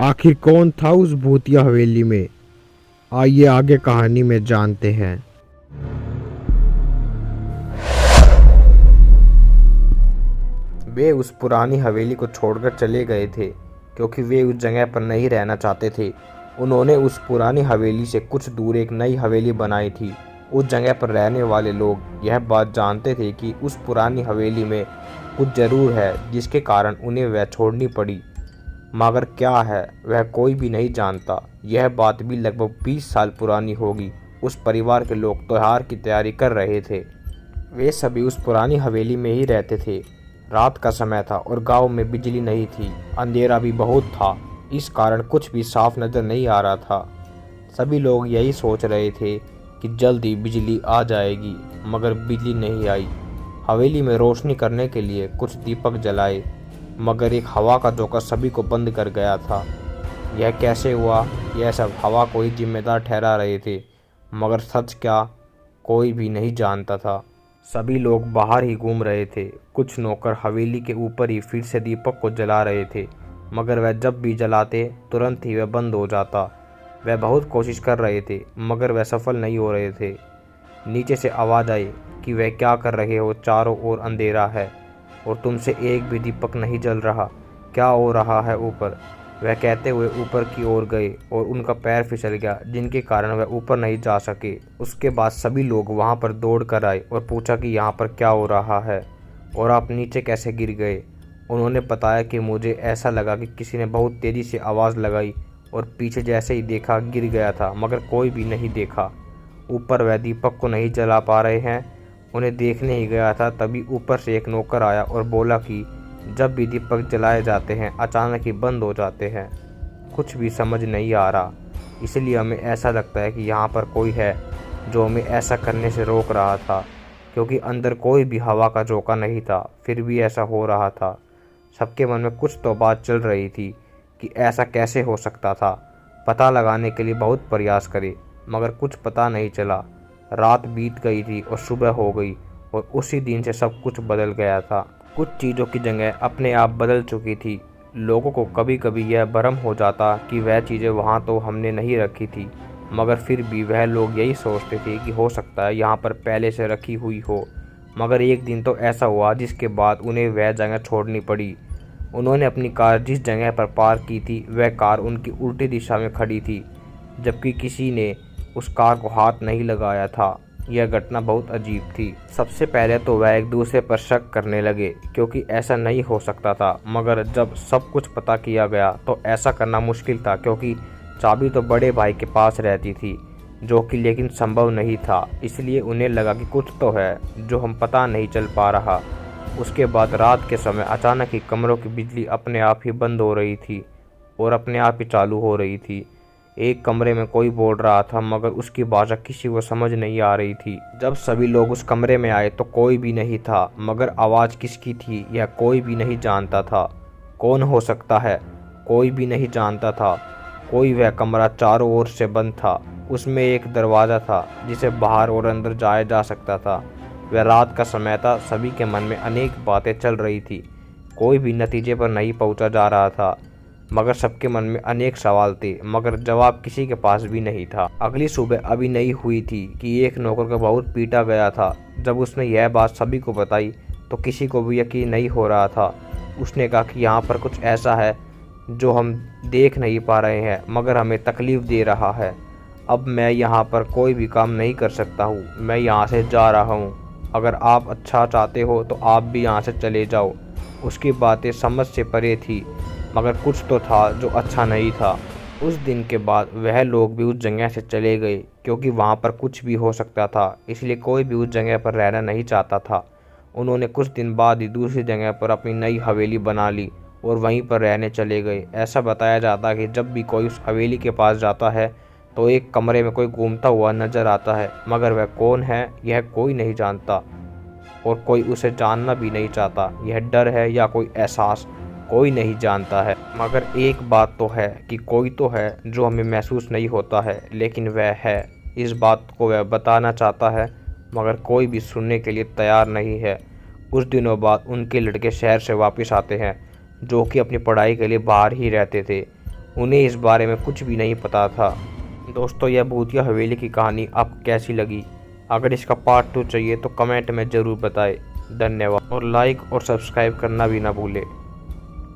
आखिर कौन था उस भूतिया हवेली में? आइए आगे कहानी में जानते हैं। वे उस पुरानी हवेली को छोड़कर चले गए थे क्योंकि वे उस जगह पर नहीं रहना चाहते थे। उन्होंने उस पुरानी हवेली से कुछ दूर एक नई हवेली बनाई थी। उस जगह पर रहने वाले लोग यह बात जानते थे कि उस पुरानी हवेली में कुछ जरूर है जिसके कारण उन्हें वह छोड़नी पड़ी, मगर क्या है वह कोई भी नहीं जानता। यह बात भी लगभग 20 साल पुरानी होगी। उस परिवार के लोग त्योहार की तैयारी कर रहे थे। वे सभी उस पुरानी हवेली में ही रहते थे। रात का समय था और गांव में बिजली नहीं थी। अंधेरा भी बहुत था, इस कारण कुछ भी साफ नजर नहीं आ रहा था। सभी लोग यही सोच रहे थे कि जल्द ही बिजली आ जाएगी, मगर बिजली नहीं आई। हवेली में रोशनी करने के लिए कुछ दीपक जलाए, मगर एक हवा का झोंका सभी को बंद कर गया था। यह कैसे हुआ? यह सब हवा को ही जिम्मेदार ठहरा रहे थे, मगर सच क्या कोई भी नहीं जानता था। सभी लोग बाहर ही घूम रहे थे। कुछ नौकर हवेली के ऊपर ही फिर से दीपक को जला रहे थे, मगर वह जब भी जलाते तुरंत ही वह बंद हो जाता। वह बहुत कोशिश कर रहे थे, मगर वह सफल नहीं हो रहे थे। नीचे से आवाज़ आई कि वह क्या कर रहे हो, चारों ओर अंधेरा है और तुमसे एक भी दीपक नहीं जल रहा, क्या हो रहा है ऊपर? वह कहते हुए ऊपर की ओर गए और उनका पैर फिसल गया, जिनके कारण वह ऊपर नहीं जा सके। उसके बाद सभी लोग वहां पर दौड़ कर आए और पूछा कि यहाँ पर क्या हो रहा है और आप नीचे कैसे गिर गए। उन्होंने बताया कि मुझे ऐसा लगा कि किसी ने बहुत तेज़ी से आवाज़ लगाई और पीछे जैसे ही देखा गिर गया था, मगर कोई भी नहीं देखा। ऊपर वह दीपक को नहीं जला पा रहे हैं। उन्हें देखने ही गया था, तभी ऊपर से एक नौकर आया और बोला कि जब भी दीपक जलाए जाते हैं अचानक ही बंद हो जाते हैं। कुछ भी समझ नहीं आ रहा, इसलिए हमें ऐसा लगता है कि यहाँ पर कोई है जो हमें ऐसा करने से रोक रहा था, क्योंकि अंदर कोई भी हवा का झोंका नहीं था, फिर भी ऐसा हो रहा था। सबके मन में कुछ तो बात चल रही थी कि ऐसा कैसे हो सकता था। पता लगाने के लिए बहुत प्रयास करे, मगर कुछ पता नहीं चला। रात बीत गई थी और सुबह हो गई और उसी दिन से सब कुछ बदल गया था। कुछ चीज़ों की जगह अपने आप बदल चुकी थी। लोगों को कभी कभी यह भ्रम हो जाता कि वह चीज़ें वहाँ तो हमने नहीं रखी थी, मगर फिर भी वह लोग यही सोचते थे कि हो सकता है यहाँ पर पहले से रखी हुई हो। मगर एक दिन तो ऐसा हुआ जिसके बाद उन्हें वह जगह छोड़नी पड़ी। उन्होंने अपनी कार जिस जगह पर पार्क की थी वह कार उनकी उल्टी दिशा में खड़ी थी, जबकि किसी ने उस कार को हाथ नहीं लगाया था। यह घटना बहुत अजीब थी। सबसे पहले तो वह एक दूसरे पर शक करने लगे, क्योंकि ऐसा नहीं हो सकता था। मगर जब सब कुछ पता किया गया तो ऐसा करना मुश्किल था, क्योंकि चाबी तो बड़े भाई के पास रहती थी, जो कि लेकिन संभव नहीं था। इसलिए उन्हें लगा कि कुछ तो है जो हम पता नहीं चल पा रहा। उसके बाद रात के समय अचानक ही कमरों की बिजली अपने आप ही बंद हो रही थी और अपने आप ही चालू हो रही थी। एक कमरे में कोई बोल रहा था, मगर उसकी भाषा किसी को समझ नहीं आ रही थी। जब सभी लोग उस कमरे में आए तो कोई भी नहीं था, मगर आवाज़ किसकी थी यह कोई भी नहीं जानता था। कौन हो सकता है, कोई भी नहीं जानता था। वह कमरा चारों ओर से बंद था। उसमें एक दरवाज़ा था जिसे बाहर और अंदर जाया जा सकता था। वह रात का समय था। सभी के मन में अनेक बातें चल रही थी। कोई भी नतीजे पर नहीं पहुंचा जा रहा था, मगर सबके मन में अनेक सवाल थे, मगर जवाब किसी के पास भी नहीं था। अगली सुबह अभी नहीं हुई थी कि एक नौकर को बहुत पीटा गया था। जब उसने यह बात सभी को बताई तो किसी को भी यकीन नहीं हो रहा था। उसने कहा कि यहाँ पर कुछ ऐसा है जो हम देख नहीं पा रहे हैं, मगर हमें तकलीफ़ दे रहा है। अब मैं यहाँ पर कोई भी काम नहीं कर सकता हूँ, मैं यहाँ से जा रहा हूँ। अगर आप अच्छा चाहते हो तो आप भी यहाँ से चले जाओ। उसकी बातें समझ से परे थी, मगर कुछ तो था जो अच्छा नहीं था। उस दिन के बाद वह लोग भी उस जगह से चले गए, क्योंकि वहाँ पर कुछ भी हो सकता था, इसलिए कोई भी उस जगह पर रहना नहीं चाहता था। उन्होंने कुछ दिन बाद ही दूसरी जगह पर अपनी नई हवेली बना ली और वहीं पर रहने चले गए। ऐसा बताया जाता है कि जब भी कोई उस हवेली के पास जाता है तो एक कमरे में कोई घूमता हुआ नजर आता है, मगर वह कौन है यह कोई नहीं जानता और कोई उसे जानना भी नहीं चाहता। यह डर है या कोई एहसास, कोई नहीं जानता है। मगर एक बात तो है कि कोई तो है जो हमें महसूस नहीं होता है, लेकिन वह है। इस बात को वह बताना चाहता है, मगर कोई भी सुनने के लिए तैयार नहीं है। कुछ दिनों बाद उनके लड़के शहर से वापस आते हैं, जो कि अपनी पढ़ाई के लिए बाहर ही रहते थे। उन्हें इस बारे में कुछ भी नहीं पता था। दोस्तों, यह भूतिया हवेली की कहानी आपको कैसी लगी? अगर इसका पार्ट 2 चाहिए तो कमेंट में ज़रूर बताएं। धन्यवाद, और लाइक और सब्सक्राइब करना भी ना भूलें।